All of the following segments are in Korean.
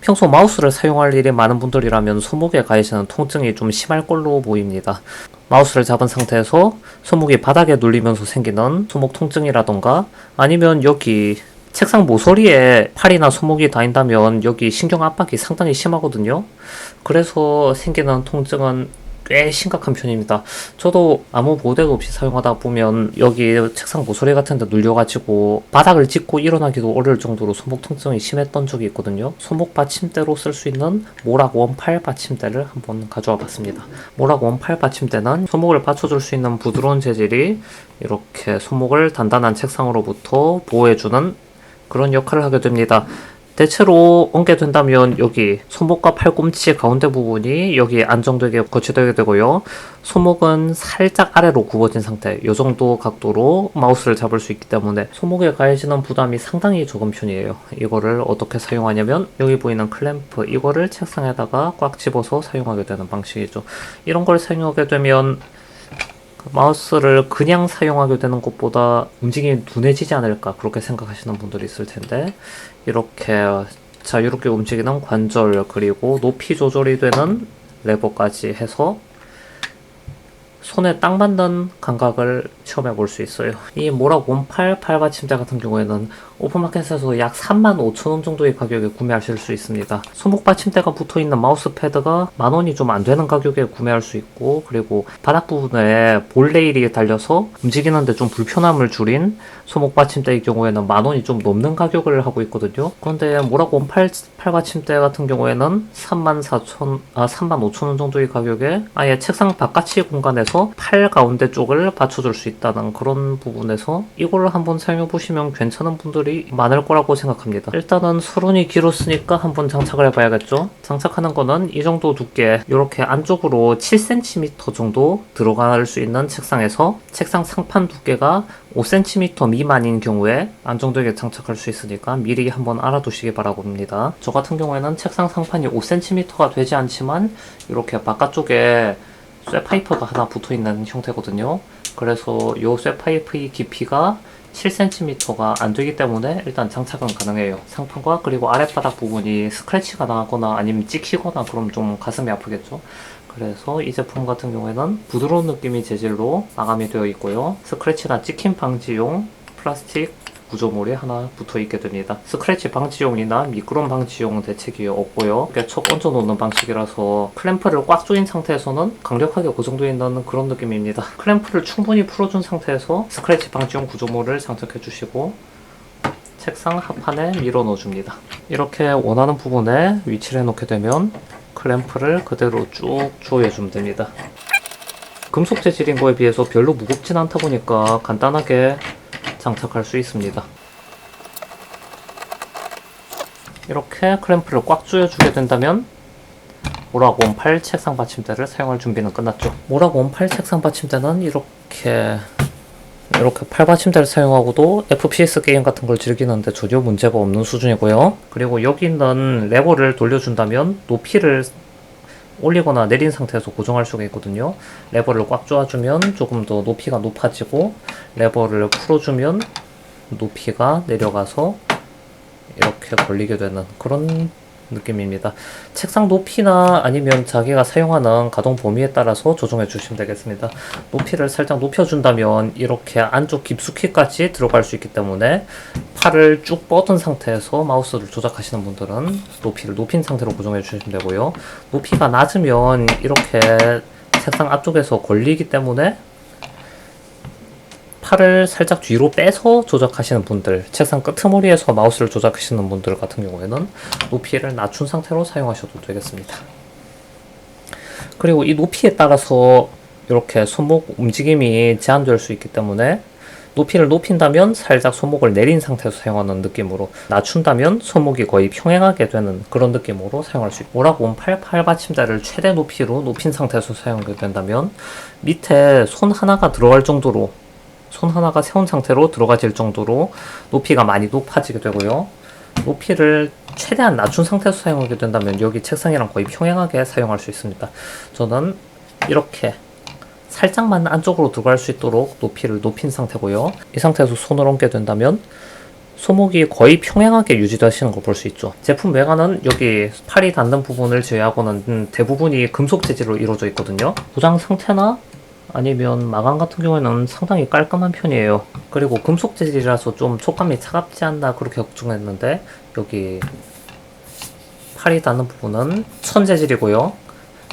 평소 마우스를 사용할 일이 많은 분들이라면 손목에 가해지는 통증이 좀 심할 걸로 보입니다. 마우스를 잡은 상태에서 손목이 바닥에 눌리면서 생기는 손목 통증이라던가 아니면 여기 책상 모서리에 팔이나 손목이 닿인다면 여기 신경 압박이 상당히 심하거든요. 그래서 생기는 통증은 꽤 심각한 편입니다. 저도 아무 보호대도 없이 사용하다 보면 여기 책상 모서리 같은 데 눌려가지고 바닥을 짚고 일어나기도 어려울 정도로 손목 통증이 심했던 적이 있거든요. 손목 받침대로 쓸 수 있는 모락 원팔 받침대를 한번 가져와 봤습니다. 모락 원팔 받침대는 손목을 받쳐줄 수 있는 부드러운 재질이 이렇게 손목을 단단한 책상으로부터 보호해주는 그런 역할을 하게 됩니다. 대체로 얹게 된다면 여기 손목과 팔꿈치 가운데 부분이 여기 안정되게 거치되게 되고요. 손목은 살짝 아래로 굽어진 상태, 이 정도 각도로 마우스를 잡을 수 있기 때문에 손목에 가해지는 부담이 상당히 적은 편이에요. 이거를 어떻게 사용하냐면 여기 보이는 클램프, 이거를 책상에다가 꽉 집어서 사용하게 되는 방식이죠. 이런 걸 사용하게 되면 마우스를 그냥 사용하게 되는 것보다 움직임이 둔해지지 않을까 그렇게 생각하시는 분들이 있을 텐데 이렇게 자유롭게 움직이는 관절 그리고 높이 조절이 되는 레버까지 해서 손에 딱 맞는 감각을 체험해 볼 수 있어요. 이 모락 원팔 팔받침대 같은 경우에는 오픈마켓에서 약 35,000원 정도의 가격에 구매하실 수 있습니다. 손목 받침대가 붙어있는 마우스 패드가 10,000원이 좀 안 되는 가격에 구매할 수 있고, 그리고 바닥 부분에 볼 레일이 달려서 움직이는데 좀 불편함을 줄인 손목 받침대의 경우에는 10,000원이 좀 넘는 가격을 하고 있거든요. 그런데 모락 원팔 팔받침대 같은 경우에는 35,000원 정도의 가격에 아예 책상 바깥의 공간에서 팔 가운데 쪽을 받쳐줄 수 있다는 그런 부분에서 이걸 한번 사용해 보시면 괜찮은 분들이 많을 거라고 생각합니다. 일단은 서론이 길었으니까 한번 장착을 해봐야겠죠. 장착하는 거는 이 정도 두께, 이렇게 안쪽으로 7cm 정도 들어갈 수 있는 책상에서 책상 상판 두께가 5cm 미만인 경우에 안정되게 장착할 수 있으니까 미리 한번 알아두시기 바라봅니다. 저 같은 경우에는 책상 상판이 5cm가 되지 않지만 이렇게 바깥쪽에 쇠파이프가 하나 붙어있는 형태거든요. 그래서 이 쇠파이프의 깊이가 7cm가 안 되기 때문에 일단 장착은 가능해요. 상판과 그리고 아랫바닥 부분이 스크래치가 나거나 아니면 찍히거나 그럼 좀 가슴이 아프겠죠. 그래서 이 제품 같은 경우에는 부드러운 느낌의 재질로 마감이 되어 있고요. 스크래치나 찍힘 방지용 플라스틱 구조물이 하나 붙어 있게 됩니다. 스크래치 방지용이나 미끄럼 방지용 대책이 없고요. 척 얹어 놓는 방식이라서 클램프를 꽉 조인 상태에서는 강력하게 고정되어 있는 그런 느낌입니다. 클램프를 충분히 풀어준 상태에서 스크래치 방지용 구조물을 장착해 주시고 책상 하판에 밀어 넣어 줍니다. 이렇게 원하는 부분에 위치를 해 놓게 되면 클램프를 그대로 쭉 조여 주면 됩니다. 금속 재질인 거에 비해서 별로 무겁진 않다 보니까 간단하게 장착할 수 있습니다. 이렇게 클램프를 꽉 조여주게 된다면 모락 원팔 책상 받침대를 사용할 준비는 끝났죠. 모락 원팔 책상 받침대는 이렇게 팔 받침대를 사용하고도 FPS 게임 같은 걸 즐기는데 전혀 문제가 없는 수준이고요. 그리고 여기 있는 레버를 돌려준다면 높이를 올리거나 내린 상태에서 고정할 수가 있거든요. 레버를 꽉 조아주면 조금 더 높이가 높아지고 레버를 풀어주면 높이가 내려가서 이렇게 걸리게 되는 그런 느낌입니다. 책상 높이나 아니면 자기가 사용하는 가동 범위에 따라서 조정해 주시면 되겠습니다. 높이를 살짝 높여준다면 이렇게 안쪽 깊숙이까지 들어갈 수 있기 때문에 팔을 쭉 뻗은 상태에서 마우스를 조작하시는 분들은 높이를 높인 상태로 고정해 주시면 되고요. 높이가 낮으면 이렇게 책상 앞쪽에서 걸리기 때문에 팔을 살짝 뒤로 빼서 조작하시는 분들, 책상 끄트머리에서 마우스를 조작하시는 분들 같은 경우에는 높이를 낮춘 상태로 사용하셔도 되겠습니다. 그리고 이 높이에 따라서 이렇게 손목 움직임이 제한될 수 있기 때문에 높이를 높인다면 살짝 손목을 내린 상태에서 사용하는 느낌으로, 낮춘다면 손목이 거의 평행하게 되는 그런 느낌으로 사용할 수 있고, 모락 원팔 팔받침대를 최대 높이로 높인 상태에서 사용하게 된다면 밑에 손 하나가 들어갈 정도로, 손 하나가 세운 상태로 들어가질 정도로 높이가 많이 높아지게 되고요. 높이를 최대한 낮춘 상태에서 사용하게 된다면 여기 책상이랑 거의 평행하게 사용할 수 있습니다. 저는 이렇게 살짝만 안쪽으로 들어갈 수 있도록 높이를 높인 상태고요. 이 상태에서 손을 얹게 된다면 소목이 거의 평행하게 유지되시는 걸 볼 수 있죠. 제품 외관은 여기 팔이 닿는 부분을 제외하고는 대부분이 금속 재질로 이루어져 있거든요. 고장 상태나 아니면 마감 같은 경우에는 상당히 깔끔한 편이에요. 그리고 금속 재질이라서 좀 촉감이 차갑지 않나 그렇게 걱정했는데 여기 팔이 닿는 부분은 천 재질이고요.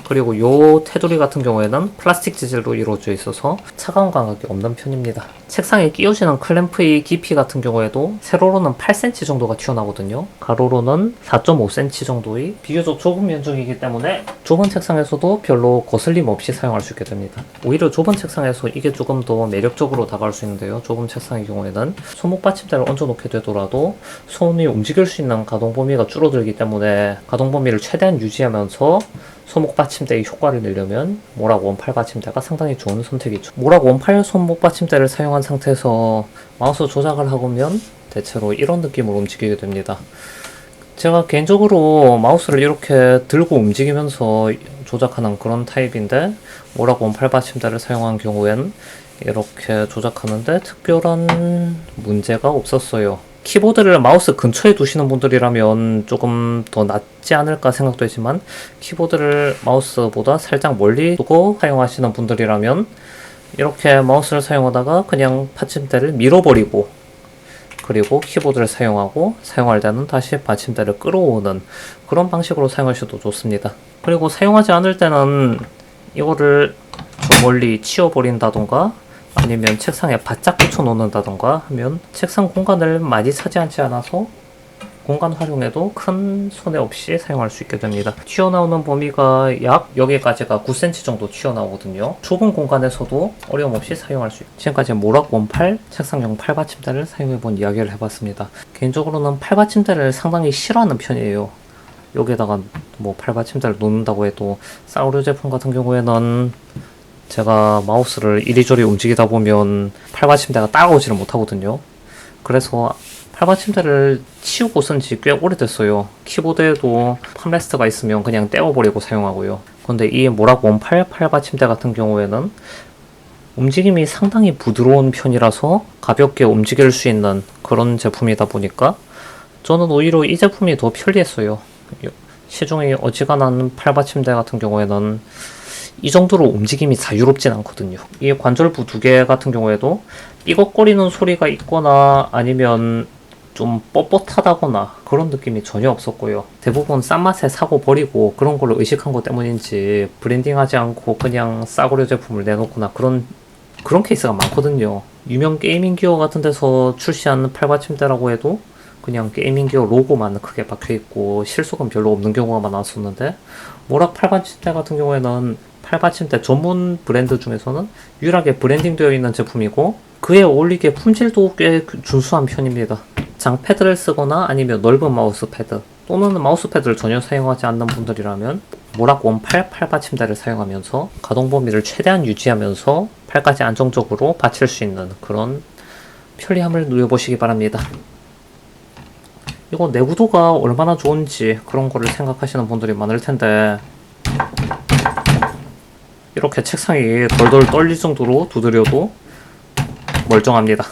그리고 요 테두리 같은 경우에는 플라스틱 재질로 이루어져 있어서 차가운 감각이 없는 편입니다. 책상에 끼워지는 클램프의 깊이 같은 경우에도 세로로는 8cm 정도가 튀어나오거든요. 가로로는 4.5cm 정도의 비교적 좁은 면적이기 때문에 좁은 책상에서도 별로 거슬림 없이 사용할 수 있게 됩니다. 오히려 좁은 책상에서 이게 조금 더 매력적으로 다가올 수 있는데요. 좁은 책상의 경우에는 소목 받침대를 얹어놓게 되더라도 손이 움직일 수 있는 가동 범위가 줄어들기 때문에 가동 범위를 최대한 유지하면서 손목 받침대의 효과를 내려면 모락 원팔 받침대가 상당히 좋은 선택이죠. 모락 원팔 손목 받침대를 사용한 상태에서 마우스 조작을 하면 대체로 이런 느낌으로 움직이게 됩니다. 제가 개인적으로 마우스를 이렇게 들고 움직이면서 조작하는 그런 타입인데 모락 원팔 받침대를 사용한 경우엔 이렇게 조작하는데 특별한 문제가 없었어요. 키보드를 마우스 근처에 두시는 분들이라면 조금 더 낫지 않을까 생각되지만 키보드를 마우스보다 살짝 멀리 두고 사용하시는 분들이라면 이렇게 마우스를 사용하다가 그냥 받침대를 밀어버리고 그리고 키보드를 사용하고 사용할 때는 다시 받침대를 끌어오는 그런 방식으로 사용하셔도 좋습니다. 그리고 사용하지 않을 때는 이거를 좀 멀리 치워버린다던가 아니면 책상에 바짝 붙여 놓는다던가 하면 책상 공간을 많이 차지하지 않아서 공간 활용에도 큰 손해 없이 사용할 수 있게 됩니다. 튀어나오는 범위가 약 여기까지가 9cm 정도 튀어나오거든요. 좁은 공간에서도 어려움 없이 사용할 수 있고 지금까지 모락 원팔 책상용 팔받침대를 사용해본 이야기를 해봤습니다. 개인적으로는 팔받침대를 상당히 싫어하는 편이에요. 여기에다가 뭐 팔받침대를 놓는다고 해도 싸우려 제품 같은 경우에는 제가 마우스를 이리저리 움직이다 보면 팔받침대가 따라오지를 못하거든요. 그래서 팔받침대를 치우고 쓴 지 꽤 오래됐어요. 키보드에도 팜레스트가 있으면 그냥 떼어버리고 사용하고요. 근데 이 모락 원팔 팔받침대 같은 경우에는 움직임이 상당히 부드러운 편이라서 가볍게 움직일 수 있는 그런 제품이다 보니까 저는 오히려 이 제품이 더 편리했어요. 시중에 어지간한 팔받침대 같은 경우에는 이 정도로 움직임이 자유롭진 않거든요. 이 관절부 두 개 같은 경우에도 삐걱거리는 소리가 있거나 아니면 좀 뻣뻣하다거나 그런 느낌이 전혀 없었고요. 대부분 싼 맛에 사고 버리고 그런 걸로 의식한 것 때문인지 브랜딩하지 않고 그냥 싸구려 제품을 내놓거나 그런 케이스가 많거든요. 유명 게이밍 기어 같은 데서 출시한 팔받침대라고 해도 그냥 게이밍 기어 로고만 크게 박혀있고 실속은 별로 없는 경우가 많았었는데 모락 팔받침대 같은 경우에는 팔받침대 전문 브랜드 중에서는 유일하게 브랜딩 되어 있는 제품이고 그에 어울리게 품질도 꽤 준수한 편입니다. 장패드를 쓰거나 아니면 넓은 마우스 패드 또는 마우스 패드를 전혀 사용하지 않는 분들이라면 모락 원팔 팔받침대를 사용하면서 가동 범위를 최대한 유지하면서 팔까지 안정적으로 받칠 수 있는 그런 편리함을 누려보시기 바랍니다. 이거 내구도가 얼마나 좋은지 그런 거를 생각하시는 분들이 많을 텐데 이렇게 책상이 덜덜 떨릴 정도로 두드려도 멀쩡합니다.